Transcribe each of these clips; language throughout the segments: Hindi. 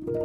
आकर्षण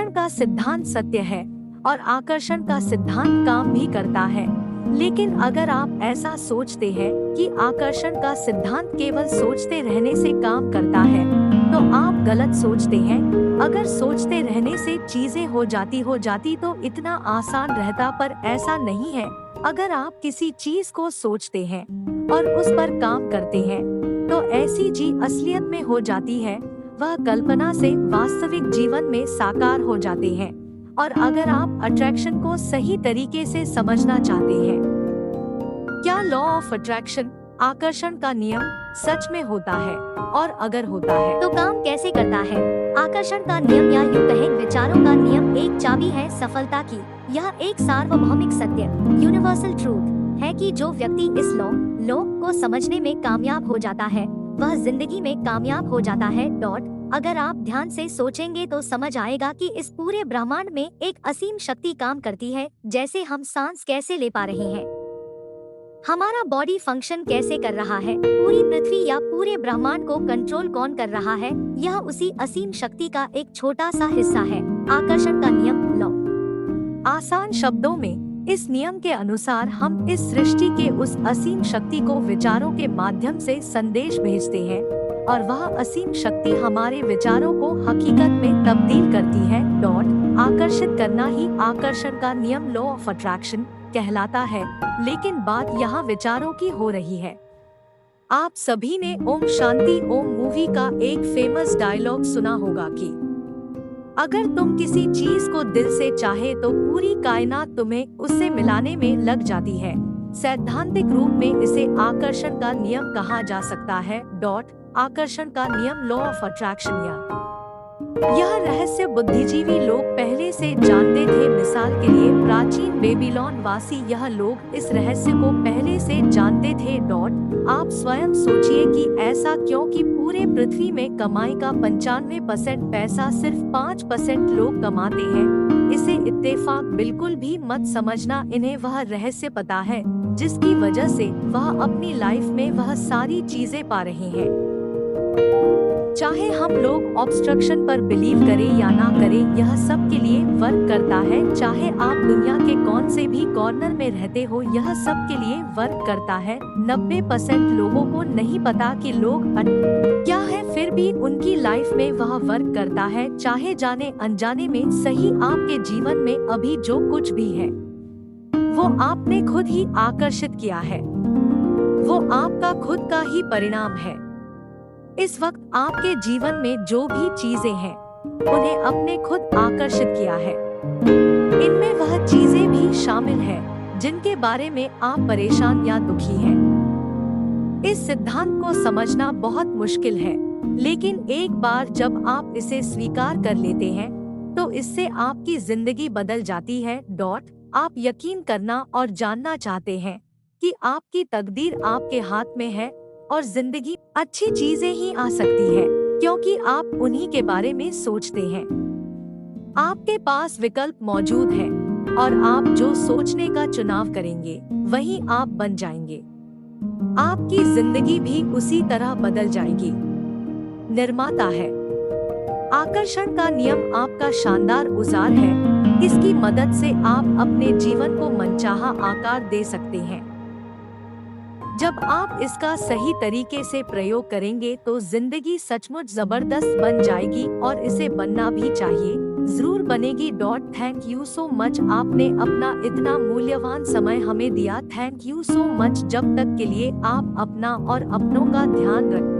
का सिद्धांत सत्य है और आकर्षण का सिद्धांत काम भी करता है। लेकिन अगर आप ऐसा सोचते हैं कि आकर्षण का सिद्धांत केवल सोचते रहने से काम करता है, तो आप गलत सोचते हैं। अगर सोचते रहने से चीजें हो जाती तो इतना आसान रहता, पर ऐसा नहीं है। अगर आप किसी चीज को सोचते हैं और उस पर काम करते हैं, तो ऐसी चीज असलियत में हो जाती है। वह कल्पना से वास्तविक जीवन में साकार हो जाते हैं। और अगर आप अट्रैक्शन को सही तरीके से समझना चाहते हैं, क्या लॉ ऑफ अट्रैक्शन, आकर्षण का नियम सच में होता है, और अगर होता है तो काम कैसे करता है? आकर्षण का नियम, या यूं कहें विचारों का नियम, एक चाबी है सफलता की। यह एक सार्वभौमिक सत्य, यूनिवर्सल ट्रूथ है कि जो व्यक्ति इस लॉ को समझने में कामयाब हो जाता है, वह जिंदगी में कामयाब हो जाता है। अगर आप ध्यान से सोचेंगे तो समझ आएगा कि इस पूरे ब्रह्मांड में एक असीम शक्ति काम करती है। जैसे हम सांस कैसे ले पा रहे हैं, हमारा बॉडी फंक्शन कैसे कर रहा है, पूरी पृथ्वी या पूरे ब्रह्मांड को कंट्रोल कौन कर रहा है, यह उसी असीम शक्ति का एक छोटा सा हिस्सा है। आकर्षण का नियम, लॉ। आसान शब्दों में, इस नियम के अनुसार हम इस सृष्टि के उस असीम शक्ति को विचारों के माध्यम से संदेश भेजते हैं, और वह असीम शक्ति हमारे विचारों को हकीकत में तब्दील करती है। आकर्षित करना ही आकर्षण का नियम, लॉ ऑफ अट्रैक्शन कहलाता है। लेकिन बात यहाँ विचारों की हो रही है। आप सभी ने ओम शांति ओम मूवी का एक फेमस डायलॉग सुना होगा कि अगर तुम किसी चीज को दिल से चाहे तो पूरी कायनात तुम्हें उससे मिलाने में लग जाती है। सैद्धांतिक रूप में इसे आकर्षण का नियम कहा जा सकता है। आकर्षण का नियम, लॉ ऑफ अट्रैक्शन, यह रहस्य बुद्धिजीवी लोग पहले से जानते थे। मिसाल के लिए प्राचीन बेबीलोन वासी यह लोग इस रहस्य को पहले से जानते थे। आप स्वयं सोचिए कि ऐसा क्यों कि पूरे पृथ्वी में कमाई का 95% पैसा सिर्फ 5% लोग कमाते हैं। इसे इत्तेफाक बिल्कुल भी मत समझना, इन्हें वह रहस्य पता है जिसकी वजह से वह अपनी लाइफ में वह सारी चीजें पा रहे हैं। चाहे हम लोग ऑब्स्ट्रक्शन पर बिलीव करें या ना करें, यह सब के लिए वर्क करता है। चाहे आप दुनिया के कौन से भी कॉर्नर में रहते हो, यह सब के लिए वर्क करता है। 90% लोगों को नहीं पता कि लोग क्या है, फिर भी उनकी लाइफ में वह वर्क करता है। चाहे जाने अनजाने में सही, आपके जीवन में अभी जो कुछ भी है वो आपने खुद ही आकर्षित किया है। वो आपका खुद का ही परिणाम है। इस वक्त आपके जीवन में जो भी चीजें हैं, उन्हें अपने खुद आकर्षित किया है। इनमें वह चीजें भी शामिल हैं जिनके बारे में आप परेशान या दुखी हैं। इस सिद्धांत को समझना बहुत मुश्किल है, लेकिन एक बार जब आप इसे स्वीकार कर लेते हैं, तो इससे आपकी जिंदगी बदल जाती है। आप यकीन करना और जानना चाहते हैं कि आपकी तकदीर आपके हाथ में है और जिंदगी अच्छी चीजें ही आ सकती है, क्योंकि आप उन्हीं के बारे में सोचते हैं। आपके पास विकल्प मौजूद है, और आप जो सोचने का चुनाव करेंगे वही आप बन जाएंगे। आपकी जिंदगी भी उसी तरह बदल जाएगी। निर्माता है। आकर्षण का नियम आपका शानदार औजार है। इसकी मदद से आप अपने जीवन को मनचाहा आकार दे सकते हैं। जब आप इसका सही तरीके से प्रयोग करेंगे तो जिंदगी सचमुच जबरदस्त बन जाएगी, और इसे बनना भी चाहिए, जरूर बनेगी। थैंक यू सो मच, आपने अपना इतना मूल्यवान समय हमें दिया। Thank you so much. जब तक के लिए आप अपना और अपनों का ध्यान रखें।